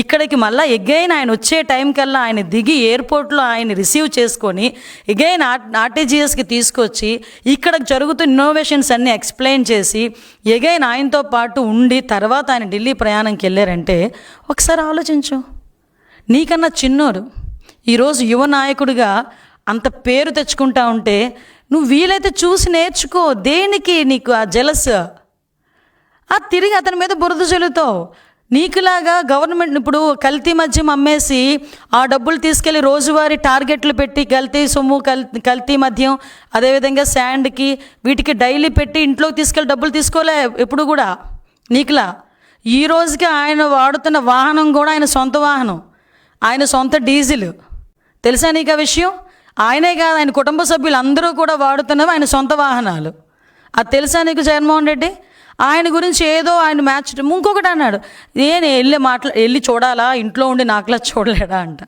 ఇక్కడికి మళ్ళీ ఎగైన్ ఆయన వచ్చే టైంకల్లా ఆయన దిగి ఎయిర్పోర్ట్లో ఆయన రిసీవ్ చేసుకొని ఎగైన్ ఆర్టీజీఎస్కి తీసుకొచ్చి ఇక్కడ జరుగుతున్న ఇన్నోవేషన్స్ అన్నీ ఎక్స్ప్లెయిన్ చేసి ఎగైన్ ఆయనతో పాటు ఉండి తర్వాత ఆయన ఢిల్లీ ప్రయాణంకి వెళ్ళారంటే ఒకసారి ఆలోచించు. నీకన్నా చిన్నోడు ఈరోజు యువ నాయకుడిగా అంత పేరు తెచ్చుకుంటా ఉంటే నువ్వు వీలైతే చూసి నేర్చుకో. దేనికి నీకు ఆ జెలస్? తిరిగి అతని మీద బురద జల్లుతావు. నీకులాగా గవర్నమెంట్ ఇప్పుడు కల్తీ మద్యం అమ్మేసి ఆ డబ్బులు తీసుకెళ్ళి రోజువారీ టార్గెట్లు పెట్టి కల్తీ సొమ్ము, కల్తీ మద్యం, అదేవిధంగా శాండ్కి వీటికి డైలీ పెట్టి ఇంట్లోకి తీసుకెళ్ళి డబ్బులు తీసుకోలే ఎప్పుడు కూడా నీకులా. ఈ రోజుకి ఆయన వాడుతున్న వాహనం కూడా ఆయన సొంత వాహనం, ఆయన సొంత డీజిల్. తెలుసా నీకు ఆ విషయం? ఆయనే కాదు, ఆయన కుటుంబ సభ్యులు అందరూ కూడా వాడుతున్నవి ఆయన సొంత వాహనాలు. అది తెలుసా నీకు జగన్మోహన్ రెడ్డి? ఆయన గురించి ఏదో ఆయన మ్యాచ్ ఇంకొకటి అన్నాడు, నేను వెళ్ళి చూడాలా, ఇంట్లో ఉండి నాకులా చూడలేడా అంట.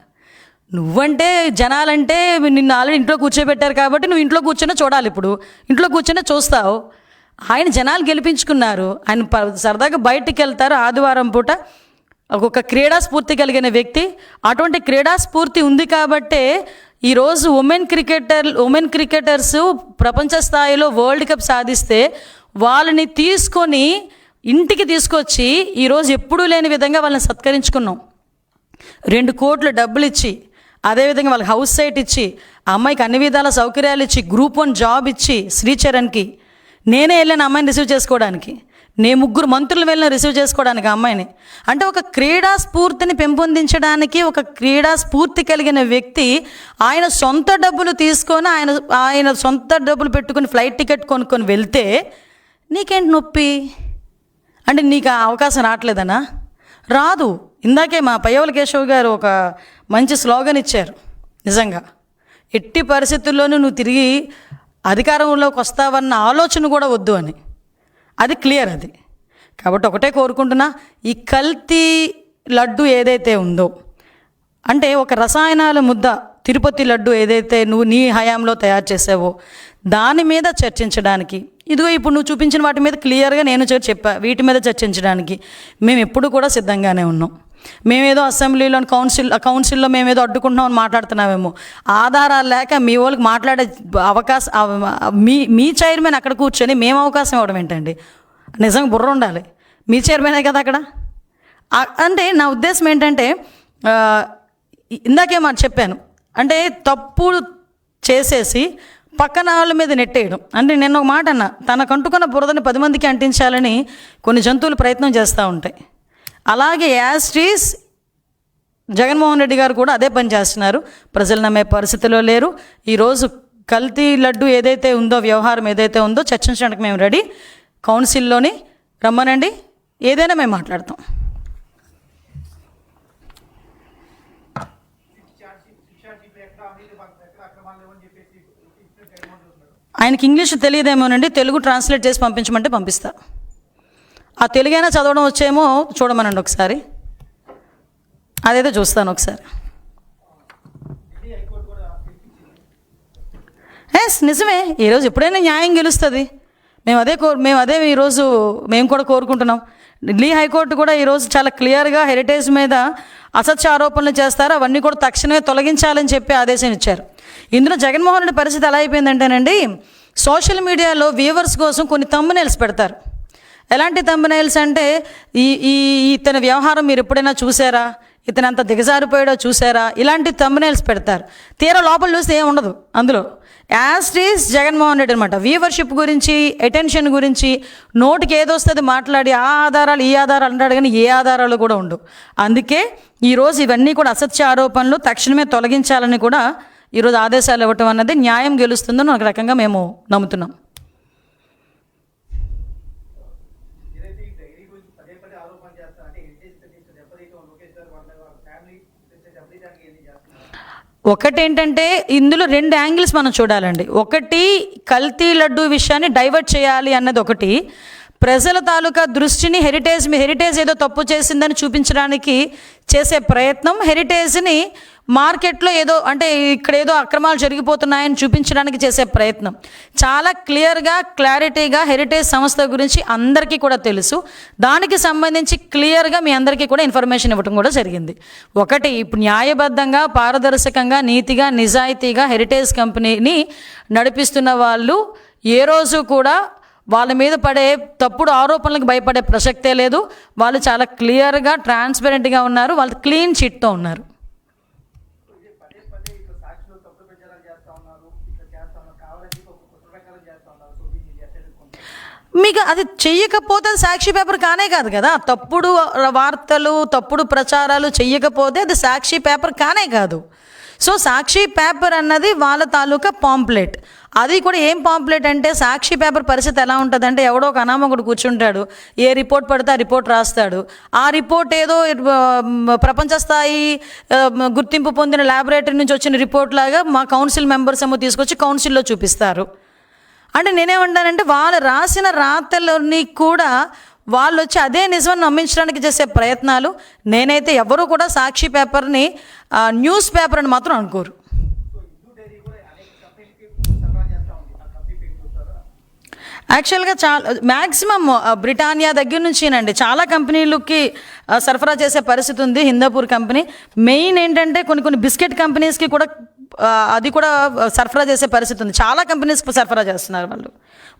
నువ్వంటే జనాలంటే నిన్ను ఆల్రెడీ ఇంట్లో కూర్చోబెట్టారు కాబట్టి నువ్వు ఇంట్లో కూర్చొని చూడాలి. ఇప్పుడు ఇంట్లో కూర్చొని చూస్తావు. ఆయన జనాలు గెలిపించుకున్నారు. ఆయన సరదాగా బయటికి వెళ్తారు ఆదివారం పూట. ఒక క్రీడా స్ఫూర్తి కలిగిన వ్యక్తి. అటువంటి క్రీడా స్ఫూర్తి ఉంది కాబట్టే ఈరోజు ఉమెన్ క్రికెటర్స్ ప్రపంచ స్థాయిలో వరల్డ్ కప్ సాధిస్తే వాళ్ళని తీసుకొని ఇంటికి తీసుకొచ్చి ఈరోజు ఎప్పుడూ లేని విధంగా వాళ్ళని సత్కరించుకున్నాం. 2 కోట్లు డబ్బులు ఇచ్చి, అదేవిధంగా వాళ్ళకి హౌస్ సైట్ ఇచ్చి, ఆ అమ్మాయికి అన్ని విధాల సౌకర్యాలు ఇచ్చి, గ్రూప్ 1 జాబ్ ఇచ్చి, శ్రీచరణ్కి నేనే వెళ్ళాను అమ్మాయిని రిసీవ్ చేసుకోవడానికి. 3 మంత్రులు వెళ్ళిన రిసీవ్ చేసుకోవడానికి ఆ అమ్మాయిని. అంటే ఒక క్రీడా స్ఫూర్తిని పెంపొందించడానికి ఒక క్రీడా స్ఫూర్తి కలిగిన వ్యక్తి ఆయన సొంత డబ్బులు తీసుకొని ఆయన సొంత డబ్బులు పెట్టుకుని ఫ్లైట్ టికెట్ కొనుక్కొని వెళ్తే నీకేంటి నొప్పి? అంటే నీకు ఆ అవకాశం రావట్లేదనా? రాదు. ఇందాకే మా పయ్యవల కేశవ్ గారు ఒక మంచి స్లోగన్ ఇచ్చారు. నిజంగా ఎట్టి పరిస్థితుల్లోనూ నువ్వు తిరిగి అధికారంలోకి వస్తావన్న ఆలోచన కూడా వద్దు అని. అది క్లియర్. అది కాబట్టి ఒకటే కోరుకుంటున్నా, ఈ కల్తీ లడ్డు ఏదైతే ఉందో, అంటే ఒక రసాయనాల ముద్ద తిరుపతి లడ్డు ఏదైతే నువ్వు నీ హయాంలో తయారు చేసావో దాని మీద చర్చించడానికి, ఇదిగో ఇప్పుడు నువ్వు చూపించిన వాటి మీద క్లియర్గా నేను చెప్పా, వీటి మీద చర్చించడానికి మేము ఎప్పుడు కూడా సిద్ధంగానే ఉన్నాం. మేమేదో అసెంబ్లీలో కౌన్సిల్లో మేమేదో అడ్డుకుంటున్నామని మాట్లాడుతున్నామేమో. ఆధారాలు లేక మీ వాళ్ళకి మాట్లాడే అవకాశం, మీ చైర్మన్ అక్కడ కూర్చొని మేము అవకాశం ఇవ్వడం ఏంటండి? నిజంగా బుర్ర ఉండాలి. మీ చైర్మనే కదా అక్కడ. అంటే నా ఉద్దేశం ఏంటంటే, ఇందాకే మాట చెప్పాను, అంటే తప్పు చేసేసి పక్కన వాళ్ళ మీద నెట్టేయడం. అంటే నేను ఒక మాట అన్నా, తనకంటుకున్న బురదని 10 మందికి అంటించాలని కొన్ని జంతువులు ప్రయత్నం చేస్తూ ఉంటాయి. అలాగే యాస్ట్రీస్ జగన్మోహన్ రెడ్డి గారు కూడా అదే పని చేస్తున్నారు. ప్రజలు నమ్మే పరిస్థితిలో లేరు. ఈరోజు కల్తీ లడ్డు ఏదైతే ఉందో, వ్యవహారం ఏదైతే ఉందో చర్చించడానికి మేము రెడీ. కౌన్సిల్లోని రమ్మనండి, ఏదైనా మేము మాట్లాడతాం. ఆయనకి ఇంగ్లీష్ తెలియదేమోనండి, తెలుగు ట్రాన్స్లేట్ చేసి పంపించమంటే పంపిస్తా. ఆ తెలుగైనా చదవడం వచ్చేమో చూడమనండి ఒకసారి, అదైతే చూస్తాను ఒకసారి. నిజమే. ఈరోజు ఎప్పుడైనా న్యాయం గెలుస్తుంది. మేము అదే ఈరోజు మేము కూడా కోరుకుంటున్నాం. ఢిల్లీ హైకోర్టు కూడా ఈరోజు చాలా క్లియర్గా హెరిటేజ్ మీద అసత్య ఆరోపణలు చేస్తారు, అవన్నీ కూడా తక్షణమే తొలగించాలని చెప్పి ఆదేశం ఇచ్చారు. ఇందులో జగన్మోహన్ రెడ్డి పరిస్థితి ఎలా అయిపోయిందంటేనండి, సోషల్ మీడియాలో వ్యూవర్స్ కోసం కొన్ని థంబ్నెయిల్స్ పెడతారు. ఎలాంటి థంబ్నెయిల్స్ అంటే, ఇతని వ్యవహారం మీరు ఎప్పుడైనా చూసారా, ఇతను అంత దిగజారిపోయాడో చూసారా, ఇలాంటి థంబ్నెయిల్స్ పెడతారు. తీరా లోపల చూస్తే ఏం ఉండదు అందులో. యాజ్ ఈజ్ జగన్మోహన్ రెడ్డి అనమాట. వ్యూవర్షిప్ గురించి, అటెన్షన్ గురించి నోటికి ఏదొస్తుంది మాట్లాడి ఆ ఆధారాలు ఈ ఆధారాలు అంటాడు, కానీ ఏ ఆధారాలు కూడా ఉండవు. అందుకే ఈరోజు ఇవన్నీ కూడా అసత్య ఆరోపణలు తక్షణమే తొలగించాలని కూడా ఈరోజు ఆదేశాలు ఇవ్వటం అన్నది న్యాయం గెలుస్తుందని ఒక రకంగా మేము నమ్ముతున్నాం. ఒకటేంటంటే ఇందులో 2 యాంగిల్స్ మనం చూడాలండి. ఒకటి, కల్తీ లడ్డు విషయాన్ని డైవర్ట్ చేయాలి అన్నది ఒకటి. ప్రజల తాలూకా దృష్టిని హెరిటేజ్ ఏదో తప్పు చేసిందని చూపించడానికి చేసే ప్రయత్నం, హెరిటేజ్ని మార్కెట్లో ఏదో అంటే ఇక్కడ ఏదో అక్రమాలు జరిగిపోతున్నాయని చూపించడానికి చేసే ప్రయత్నం. చాలా క్లియర్గా, క్లారిటీగా హెరిటేజ్ సంస్థ గురించి అందరికీ కూడా తెలుసు. దానికి సంబంధించి క్లియర్గా మీ అందరికీ కూడా ఇన్ఫర్మేషన్ ఇవ్వడం కూడా జరిగింది. ఒకటి, ఇప్పుడు న్యాయబద్ధంగా, పారదర్శకంగా, నీతిగా, నిజాయితీగా హెరిటేజ్ కంపెనీని నడిపిస్తున్న వాళ్ళు ఏ రోజు కూడా వాళ్ళ మీద పడే తప్పుడు ఆరోపణలకు భయపడే ప్రసక్తే లేదు. వాళ్ళు చాలా క్లియర్గా, ట్రాన్స్పరెంట్గా ఉన్నారు. వాళ్ళు క్లీన్ చిట్తో ఉన్నారు. మీకు అది చెయ్యకపోతే సాక్షి పేపర్ కానే కాదు కదా. తప్పుడు వార్తలు, తప్పుడు ప్రచారాలు చెయ్యకపోతే అది సాక్షి పేపర్ కానే కాదు. సో సాక్షి పేపర్ అన్నది వాళ్ళ తాలూకా పాంప్లెట్. అది కూడా ఏం పాంప్లెట్ అంటే, సాక్షి పేపర్ పరిస్థితి ఎలా ఉంటుందంటే, ఎవడో ఒక అనామకుడు కూర్చుంటాడు, ఏ రిపోర్ట్ పడితే ఆ రిపోర్ట్ రాస్తాడు. ఆ రిపోర్ట్ ఏదో ప్రపంచ స్థాయి గుర్తింపు పొందిన ల్యాబొరేటరీ నుంచి వచ్చిన రిపోర్ట్ లాగా మా కౌన్సిల్ మెంబర్స్ ఏమో తీసుకొచ్చి కౌన్సిల్లో చూపిస్తారు. అంటే నేనేమంటానంటే, వాళ్ళు రాసిన రాతలని కూడా వాళ్ళు వచ్చి అదే నిజమని నమ్మించడానికి చేసే ప్రయత్నాలు. నేనైతే ఎవరు కూడా సాక్షి పేపర్ని న్యూస్ పేపర్ అని మాత్రం అనుకోరు. యాక్చువల్గా మ్యాక్సిమం బ్రిటానియా దగ్గర నుంచినండి చాలా కంపెనీలకి సరఫరా చేసే పరిస్థితి ఉంది. హిందాపూర్ కంపెనీ మెయిన్ ఏంటంటే కొన్ని బిస్కెట్ కంపెనీస్కి కూడా అది కూడా సరఫరా చేసే పరిస్థితి ఉంది. చాలా కంపెనీస్కి సరఫరా చేస్తున్నారు వాళ్ళు.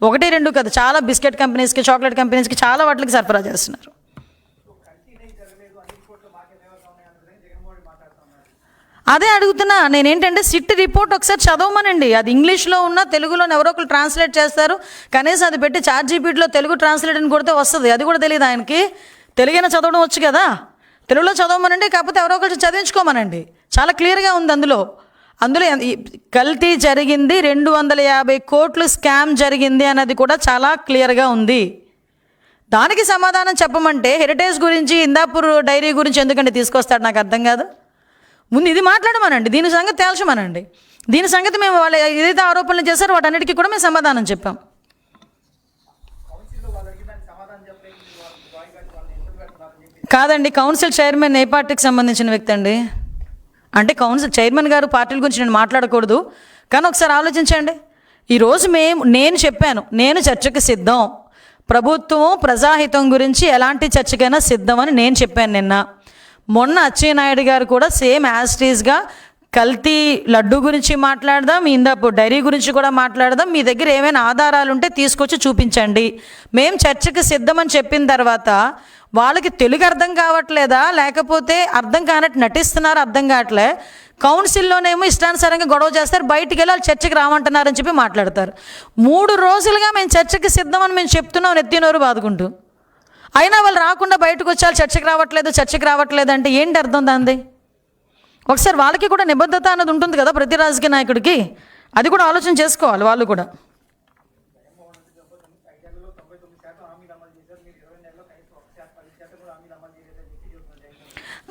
1-2 కాదు, చాలా బిస్కెట్ కంపెనీస్కి, చాక్లెట్ కంపెనీస్కి, చాలా వాటికి సరఫరా చేస్తున్నారు. అదే అడుగుతున్నా నేనేంటంటే, సిట్ రిపోర్ట్ ఒకసారి చదవమనండి. అది ఇంగ్లీష్లో ఉన్న, తెలుగులో ఎవరో ఒకరు ట్రాన్స్లేట్ చేస్తారు. కనీసం అది పెట్టి ChatGPTలో తెలుగు ట్రాన్స్లేట్ అని కొడితే వస్తుంది. అది కూడా తెలియదు ఆయనకి. తెలుగైనా చదవడం వచ్చు కదా, తెలుగులో చదవమనండి. కాకపోతే ఎవరో ఒకరు చదివించుకోమనండి. చాలా క్లియర్గా ఉంది అందులో కల్తీ జరిగింది, 250 కోట్లు స్కామ్ జరిగింది అన్నది కూడా చాలా క్లియర్గా ఉంది. దానికి సమాధానం చెప్పమంటే హెరిటేజ్ గురించి, హిందాపూర్ డైరీ గురించి ఎందుకంటే తీసుకొస్తాడు నాకు అర్థం కాదు. ముందు ఇది మాట్లాడమనండి, దీని సంగతి తేల్చమనండి. దీని సంగతి మేము వాళ్ళు ఏదైతే ఆరోపణలు చేశారో వాటన్నిటికీ కూడా మేము సమాధానం చెప్పాం. కాదండి, కౌన్సిల్ చైర్మన్ ఏ పార్టీకి సంబంధించిన వ్యక్తి అండి? అంటే కౌన్సిల్ చైర్మన్ గారు పార్టీల గురించి నేను మాట్లాడకూడదు, కానీ ఒకసారి ఆలోచించండి. ఈరోజు నేను చెప్పాను, నేను చర్చకు సిద్ధం, ప్రభుత్వం ప్రజాహితం గురించి ఎలాంటి చర్చకైనా సిద్ధం అని నేను చెప్పాను నిన్న. మొన్న అచ్చెన్నాయుడు గారు కూడా సేమ్ యాస్టీస్గా కల్తీ లడ్డు గురించి మాట్లాడదాం, హిందాపూర్ డైరీ గురించి కూడా మాట్లాడదాం, మీ దగ్గర ఏమైనా ఆధారాలు ఉంటే తీసుకొచ్చి చూపించండి, మేము చర్చకు సిద్ధమని చెప్పిన తర్వాత వాళ్ళకి తెలుగు అర్థం కావట్లేదా, లేకపోతే అర్థం కానట్టు నటిస్తున్నారు, అర్థం కావట్లే. కౌన్సిల్లోనేమో ఇష్టానుసారంగా గొడవ చేస్తారు, బయటికి వెళ్ళి వాళ్ళు చర్చకి రామంటున్నారని చెప్పి మాట్లాడతారు. 3 రోజులుగా మేము చర్చకి సిద్ధమని మేము చెప్తున్నాం నెత్తినోరు బాదుకుంటూ. అయినా వాళ్ళు రాకుండా బయటకు వచ్చి వాళ్ళు చర్చకి రావట్లేదు అంటే ఏంటి అర్థం దాంది? ఒకసారి వాళ్ళకి కూడా నిబద్ధత అన్నది ఉంటుంది కదా ప్రతి రాజకీయ నాయకుడికి, అది కూడా ఆలోచన చేసుకోవాలి వాళ్ళు కూడా.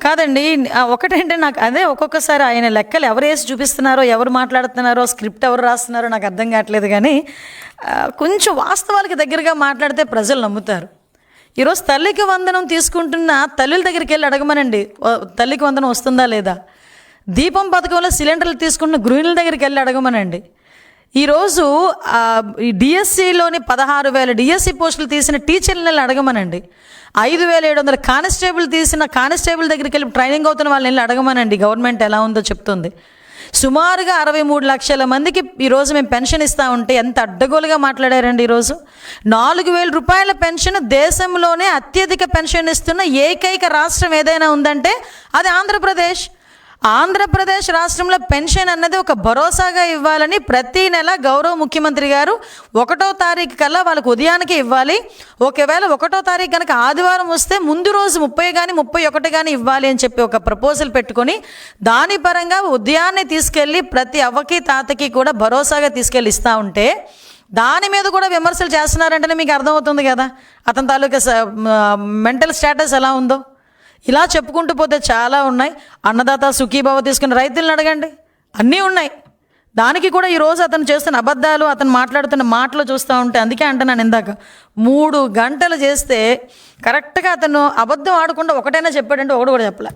కాదండి, ఒకటంటే నాకు అదే ఒక్కొక్కసారి ఆయన లెక్కలు ఎవరు వేసి చూపిస్తున్నారో, ఎవరు మాట్లాడుతున్నారో, స్క్రిప్ట్ ఎవరు రాస్తున్నారో నాకు అర్థం కావట్లేదు. కానీ కొంచెం వాస్తవాలకి దగ్గరగా మాట్లాడితే ప్రజలు నమ్ముతారు. ఈరోజు తల్లికి వందనం తీసుకుంటున్న తల్లుల దగ్గరికి వెళ్ళి అడగమనండి, తల్లికి వందనం వస్తుందా లేదా. దీపం పథకంలో సిలిండర్లు తీసుకుంటున్న గృహిణుల దగ్గరికి వెళ్ళి అడగమనండి. ఈరోజు ఈ డిఎస్సిలోని 16,000 డిఎస్సి పోస్టులు తీసిన టీచర్లని అడగమనండి. 5,700 కానిస్టేబుల్ దగ్గరికి వెళ్ళి ట్రైనింగ్ అవుతున్న వాళ్ళని వెళ్ళి అడగమనండి. గవర్నమెంట్ ఎలా ఉందో చెప్తుంది. సుమారుగా 63 లక్షల మందికి ఈరోజు మేము పెన్షన్ ఇస్తూ ఉంటే ఎంత అడ్డగోలుగా మాట్లాడారండి. ఈరోజు 4,000 రూపాయల పెన్షన్, దేశంలోనే అత్యధిక పెన్షన్ ఇస్తున్న ఏకైక రాష్ట్రం ఏదైనా ఉందంటే అది ఆంధ్రప్రదేశ్. ఆంధ్రప్రదేశ్ రాష్ట్రంలో పెన్షన్ అన్నది ఒక భరోసాగా ఇవ్వాలని ప్రతీ నెల గౌరవ ముఖ్యమంత్రి గారు 1వ తారీఖు కల్లా వాళ్ళకు ఉదయానికి ఇవ్వాలి. ఒకవేళ 1వ తారీఖు కనుక ఆదివారం వస్తే ముందు రోజు 30 కానీ 31 కానీ ఇవ్వాలి అని చెప్పి ఒక ప్రపోజల్ పెట్టుకొని దాని పరంగా ఉదయాన్నే తీసుకెళ్ళి ప్రతి అవ్వకి తాతకి కూడా భరోసాగా తీసుకెళ్ళి ఇస్తూ ఉంటే దాని మీద కూడా విమర్శలు చేస్తున్నారంటేనే మీకు అర్థమవుతుంది కదా అతని తాలూకా మెంటల్ స్టేటస్ ఎలా ఉందో. ఇలా చెప్పుకుంటూ పోతే చాలా ఉన్నాయి. అన్నదాత సుఖీభావ తీసుకుని రైతులను అడగండి, అన్నీ ఉన్నాయి. దానికి కూడా ఈరోజు అతను చేస్తున్న అబద్ధాలు, అతను మాట్లాడుతున్న మాటలు చూస్తూ ఉంటే అందుకే అంటున్నాను ఇందాక 3 గంటలు చేస్తే కరెక్ట్గా అతను అబద్ధం ఆడకుండా ఒకటైనా చెప్పాడంటే ఒకటి కూడా చెప్పలే.